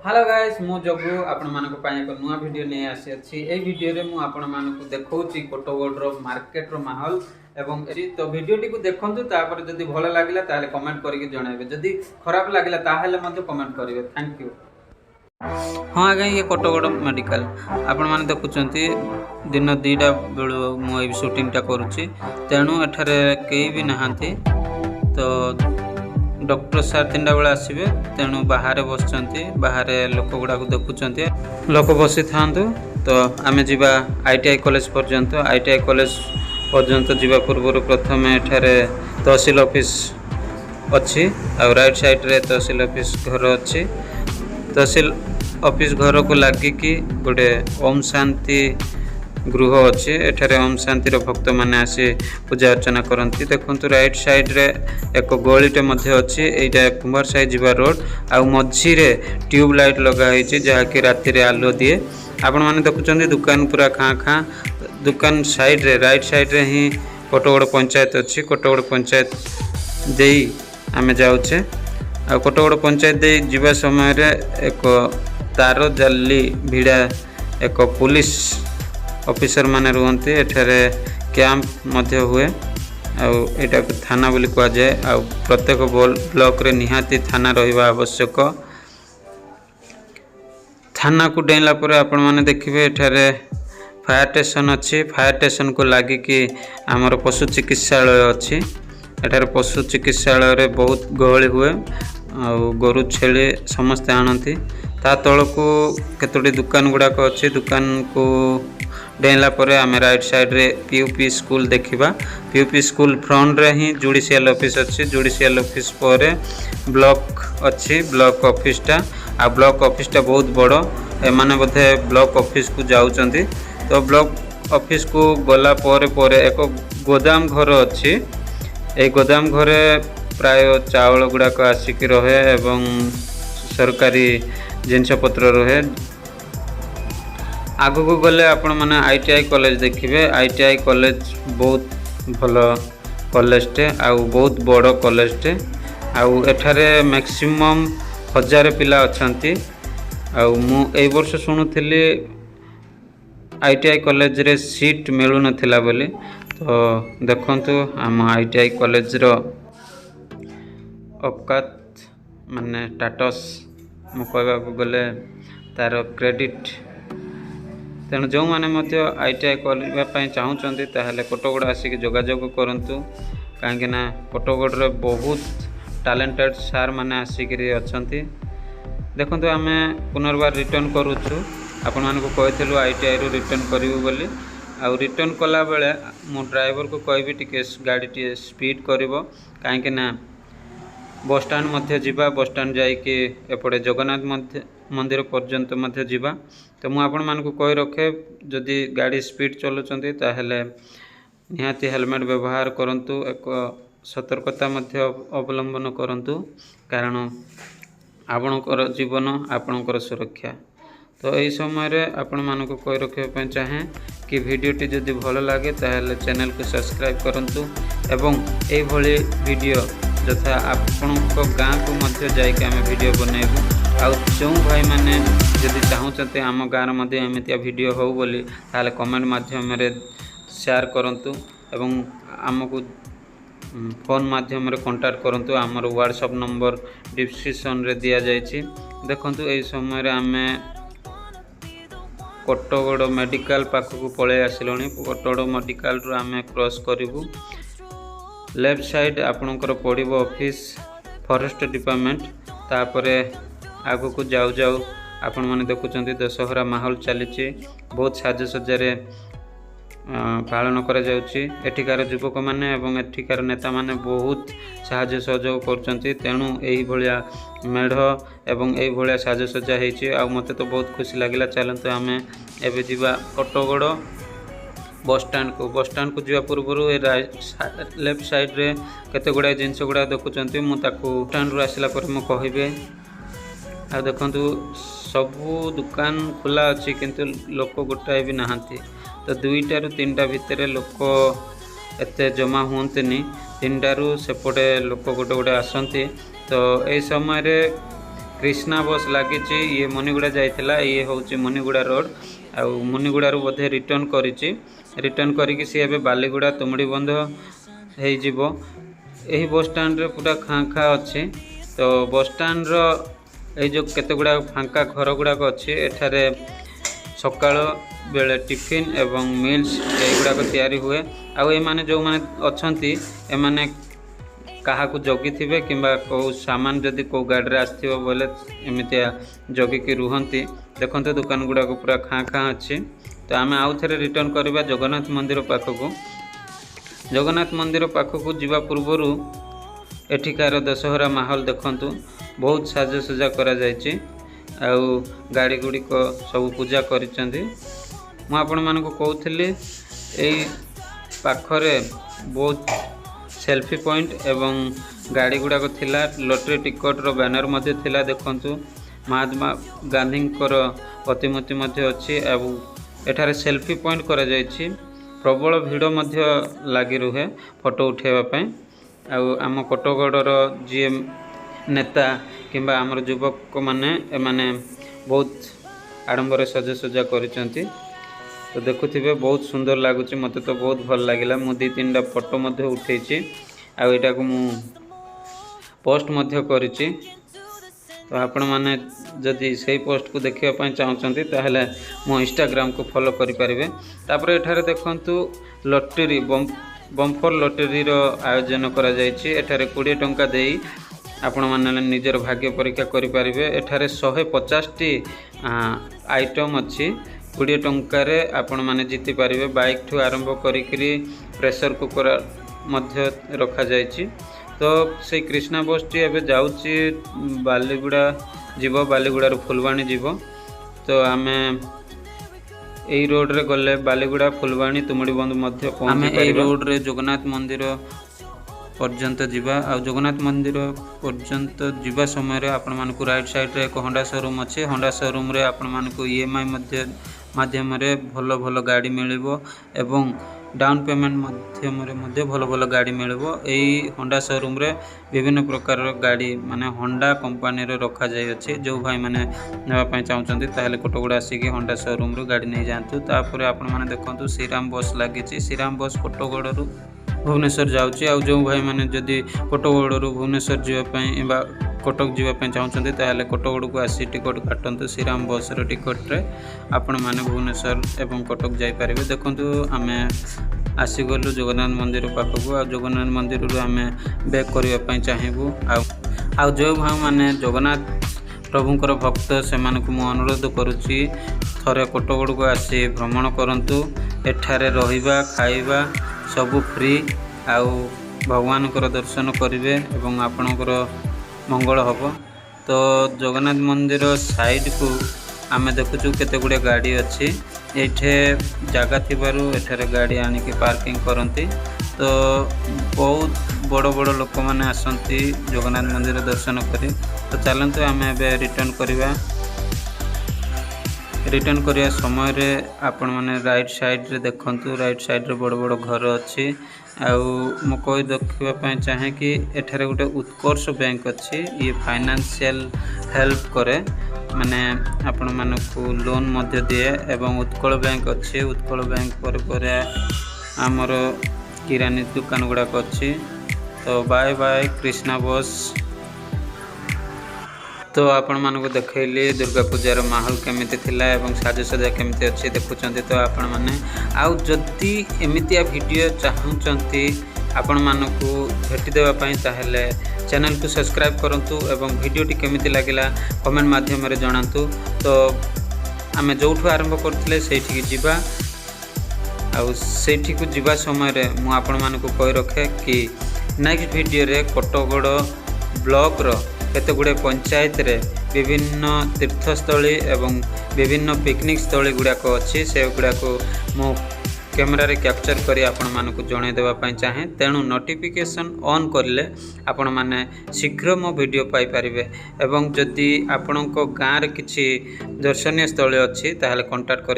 Hello guys मु जग्गू आपण मानक पई एक नुआ वीडियो नै आसी अछि ए वीडियो रे मु आपण मानक देखौची कोटगड रो मार्केट रो माहौल एवं तो वीडियो टी को देखंतु तापर जदी भलो लागिला ताले कमेंट करके जणाइबे जदी खराब लागिला ताहेले मते कमेंट करिवे थैंक यू। हाँ आज्ञा ये कोटगड मेडिकल आपण माने देखुचंती दिन 2टा बेलु मु ए शूटिंगटा करूची तेणु एठारे केही भी नहांती तो डॉक्टर सार 3टा बेला आसबे तेणु बाहर बसचंती बाहर लोक गुडा देखुचंती लोक बसी थांतु तो आमे जीवा आईटीआई कॉलेज पर्यंत आईटीआई कॉलेज पर्यंत जीवा पूर्व प्रथम एठारे तहसील ऑफिस अच्छी आ राइट साइड रे तहसील ऑफिस घर अच्छी तहसील ऑफिस घर को लगिकी गोटे ओम शांति गृह अच्छे एठारे ओम शांतिर भक्त माने आसी पूजा अर्चना करती देखु राइट साइड रे एक गलीटे मध्य अच्छी एटा कुमार साई जीवा रोड आ मझी रे ट्यूब लाइट लगा होईची जहाँकि राति रे आलो दिए आपण माने देखुचंदी दुकान पूरा खाँ खाँ दुकान साइड रे राइट साइड रे ही कोटगड पंचायत अच्छी कोटगड पंचायत देई आमे जाउछे आ कोटगड पंचायत देई जीवा समय रे एक तार जाली भिड़ा एक पुलिस ऑफिसर माने रुहंती एठारे कैंप मध्य हुए आटा थाना बोली कह जाए आ प्रत्येक ब्लॉक रे निहाती थाना रहिबा आवश्यक थाना को डेला पर आपण माने देखिबे एठारे फायर स्टेशन अच्छी फायर स्टेशन को लागिकी आमर पशु चिकित्सालय अच्छी एठारे पशु चिकित्सालय रे बहुत गहली हुए आ गोरु छेली समस्ते आनती ता तल को केतोटी दुकान गुड़ाक अच्छी दुकान को डेला पर आम राइट साइड रे पीयूपी स्कूल देखिबा पीयूपी स्कूल फ्रंट रे ही जुडिशियल ऑफिस अच्छी जुडिशियल ऑफिस पर ब्लॉक अच्छी ब्लॉक ऑफिसटा आ ब्लॉक ऑफिसटा बहुत बड़ एमाने बोधे ब्लॉक ऑफिस को जाउचंती तो ब्लॉक ऑफिस को गला पर एक गोदाम घर अच्छी ए गोदाम घरे प्राय चावल गुड़ाक आसिक रहे एवं सरकारी जिनस पत्र रहे आगु को गले आपण माने आईटीआई कॉलेज देखिबे आईटीआई कॉलेज बहुत भलो कॉलेजटे आ बहुत बड़ कॉलेजटे आ एठारे मैक्सिमम 1000 पिला अछंती आ मु ए वर्ष सुनुथिली आईटीआई कॉलेज रे सीट मिलु नथिला बोली तो देखंतु हम आईटीआई कॉलेज रो औकात माने स्टेटस मु कहबा को गले तार क्रेडिट तेणु जो मैंने आईटीआई करने चाहूँगी ताहले कोटगड आसिक जोगाजोग करूँ कहीं कोटगड रे बहुत टैलेंटेड सार माने आसिक अच्छा देखो आम पुनर्बार रिटर्न करुचु आपण मानक कही आईटीआई रू रिटर्न करूँ बोली आ रिटर्न कला बेले मु ड्राइवर को कहबी टिके गाड़ी टी स्पीड करिवो कहीं बस स्टैंड मध्य जीवा बस स्टैंड जाइके एपटे जगन्नाथ मंदिर पर्यंत मध्य जीवा तो मु आपण मानक कहि रखे जदि गाड़ी स्पीड चलुचंती ताहेले निहाती हेलमेट व्यवहार करंतु एक सतर्कता मध्य अवलंबन करंतु कारण आपणकर जीवन आपणकर सुरक्षा तो यही समय रे आपण मानक कहि रखे चाहे कि वीडियोटी जदि भल लगे ताहेले चैनल को सब्सक्राइब करंतु एवं एई भली वीडियो जथा आपण गाँ को मध्य जाइए आम वीडियो बनइबू आ जो भाई मैंने जदि चाहते आम गाँव मध्य एमती वीडियो हो बोली ताले कमेंट माध्यम शेयर करंतु एवं आमको फोन माध्यम कांटेक्ट करंतु आमर व्हाट्सएप नंबर डिस्क्रिप्शन रे दिया जाइछि देखंतु एई समय रे आमे कोटगड मेडिकल पाखक पळे आसिलोनी कोटगड मेडिकल रो आमे क्रॉस करिवु लेफ्ट साइड आपणकर पड़ो ऑफिस फॉरेस्ट डिपार्टमेंट तापरे आगु को जाऊ जाऊ आपण माने देखुचंती दशहरा माहौल चली बहुत साजसज्जार पालन करा जाउची एठिकार युवक माने एवं एठिकार नेता माने बहुत साहाय्य सहयोग करचंती तेणु एही भलिया मेढ़ एवं एही भलिया साजसज्जा हेची आ मते तो बहुत खुशी लागिला चलंतु आमे एबे जीवा कोटगड बस स्टैंड को जावा पूर्व लेफ्ट साइड रे केते गुडा जिनस गुडा देखुचंती मु ताकू स्टैंड रू आसिला पर मु कहबे आ देखंतु सबू दुकान खुला अच्छी किंतु लोक गोटाए भी नहांती तो 2टा रू 3टा भितर लोक एते जमा हुंतनी 3टा रू सेपटे लोक गोटे गोटे आसंती तो यही समय रे कृष्णा बस लगी ये मुनिगुड़ा जाइला ये हूँ मुनिगुड़ा रोड आ मुनिगुड़ा बोधे रिटर्न रिटर्न करके सी ए बालीगुड़ा तुमड़ी बंध हो बस स्टैंड रे पूरा खाँ खाँ अच्छी तो बस स्टैंड रो केते गुड़ा फांका घर गुड़ाक अच्छी एठारे सकाळ बेले टिफिन एवं मिल्स एगुड़ाक तैयारी हुए आउ एमाने जो माने अच्छंती एमाने कहा जगी थे कि सामान जदि को गाड़ी में आसो बोले एमती जगिकी रुहंती देखते दुकान गुड़ाक पूरा खाँ खाँ अच्छी तो आम आउ थे रिटर्न करवा जगन्नाथ मंदिर पाखक जगन्नाथ मंदिर पाखक जावा पूर्वर एठिकार दशहरा माहौल देखंतु बहुत साजसज्जा करा जायछि आउ गाड़ी गुड़िक सब पूजा करिसेंती मु आपण मानकु कहूथिली एई पाखरे बहुत सेल्फी पॉइंट एवं गाड़ी गुड़ाक थिला लॉटरी टिकट रो बैनर मध्य थिला देखंतु महात्मा गांधी प्रतिमूर्ति मध्य अच्छी आउ एठारे सेल्फी पॉइंट करा जायछि प्रबल भीड़ मध्य लगी रुहे फोटो उठेबा आउ आम कोटगढ़ जी नेता किंबा आमर युवक माने एमाने बहुत आडंबर सजासजा करिसेंती तो देखुथिबे बहुत सुंदर लगुच मते तो बहुत भल लागिला मु 2-3टा फोटो मध्य उठेछि आउ एटा को मु पोस्ट मध्य करिछि तो आपण माने जदि सही पोस्ट को देखिया पई चाहउचंती ताहले मो इंस्टाग्राम को फॉलो करि परिबे तापर एठारे देखंतु लॉटरी बम्पर लॉटरी रो आयोजन करा जायछि एठारे 20 टंका देई आपण माने निजर भाग्य परीक्षा करि परिबे एठारे 150 टी आइटम अच्छी 20 टंकार आपण माने जीति पारिबे बाइक ठू आरंभ करिकरी प्रेशर कुकर मध्य रखा जायछि तो से कृष्णा बस टी एबे जाउछि बालीगुड़ा जीवो बालीगुड़ा फुलवाणी जीवो तो आमे एई रोड रे गले बालीगुड़ा फुलवाणी तुमड़ी बंध मध्य पहुंची एई रोड रे जगन्नाथ मंदिर पर्यंत जीवा आ जगन्नाथ मंदिर पर्यंत जीवा समय रे आपण मानकु राइट साइड रे एक होंडा शोरूम अच्छे होंडा शोरूम रे आपण मानकु ईएमआई माध्यम रे भलो भलो गाड़ी मिलिबो एवं डाउन पेमेंट माध्यम रे मध्य भलो भलो गाड़ी मिलिबो एई होंडा शोरूम रे विभिन्न प्रकार गाड़ी माने होंडा कंपनी रे रखा जाय अछि जो भाई माने नेबा पय चाहउचंती ताहले कोटगुड़ा आसी होंडा शोरूम रो गाड़ी नै जानतु तापर आपण माने देखंतु श्रीराम बस लागिछि श्रीराम बस कोटगुड़ रु भुवनेश्वर जाऊँगी आउ जो भाई मैंने जदि कोटगुड़ भुवनेश्वर जावाई कटक जावाई चाहते ताहले कोटगुड़ को आसी टिकट काटतु श्रीराम बस टिकट रे आपण मैंने भुवनेश्वर एवं कटक जापर देखु आम आसीगलु जगन्नाथ मंदिर पाखक आ जगन्नाथ मंदिर आम बैक करने चाहबू आ जो भाई मैंने जगन्नाथ प्रभुंकर भक्त से अनुरोध करुच्ची थरे कोटगुड़ को आसी भ्रमण करंतु एठारे रहिबा खाइबा सबू फ्री आउ भगवान दर्शन करेंगे एवं आपणकर मंगल हम तो जगन्नाथ मंदिर साइड को आम देखुचु केते गुड़े गाड़ी अच्छी ये जगह थिबारु एठारे गाड़ी आनिकी पार्किंग करती तो बहुत बड़ बड़ लोक मैंने आसती जगन्नाथ मंदिर दर्शन करी तो चलते आम रिटर्न करवा रिटर्न करने समय रे आपण माने राइट साइड रे देखंतु राइट साइड रे बड़ बड़ घर अच्छी आउ मो कोई देखा चाहे कि एठारे गोटे उत्कर्ष बैंक अच्छी ये फाइनेंशियल हेल्प करे माने आपण मानकु लोन मध्य दिए एवं उत्कल बैंक अच्छी उत्कल बैंक पर आमर किरानी दुकान गुड़ाक अच्छी तो बाय बाय कृष्णा बस तो आपण मानक देखली दुर्गा पूजार माहौल केमिति थिला एवं साजसज्जा केमिति अच्छी देखुचंती तो आपण माने आउ जदि एमितिया वीडियो चाहूचंती आपण मानकु भेटी देबा पई ताहले चैनल को सब्सक्राइब करंतु एवं वीडियोटी केमिति लागिला कमेंट माध्यम रे जणांतु तो आमे जोठु आरंभ करथिले सेठी जिबा आउ सेठी को जिबा समय रे मु आपण मानकु कहि रखे कि नेक्स्ट वीडियो रे कोटगुड़ ब्लॉक रो केते गुड़े पंचायत रे विभिन्न तीर्थस्थली एवं विभिन्न पिकनिक स्थली गुड़ाक अच्छी से गुड़ाक मो कैमेरा रे कैप्चर करी आपण मानकु जणे देबा पई चाहे तेणु नोटिफिकेशन ऑन करले आपण माने शीघ्र मो वीडियो पाई परिबे एवं जदि आपणको गाँ रे किछि दर्शनीय स्थली अच्छी ताहले कांटेक्ट करी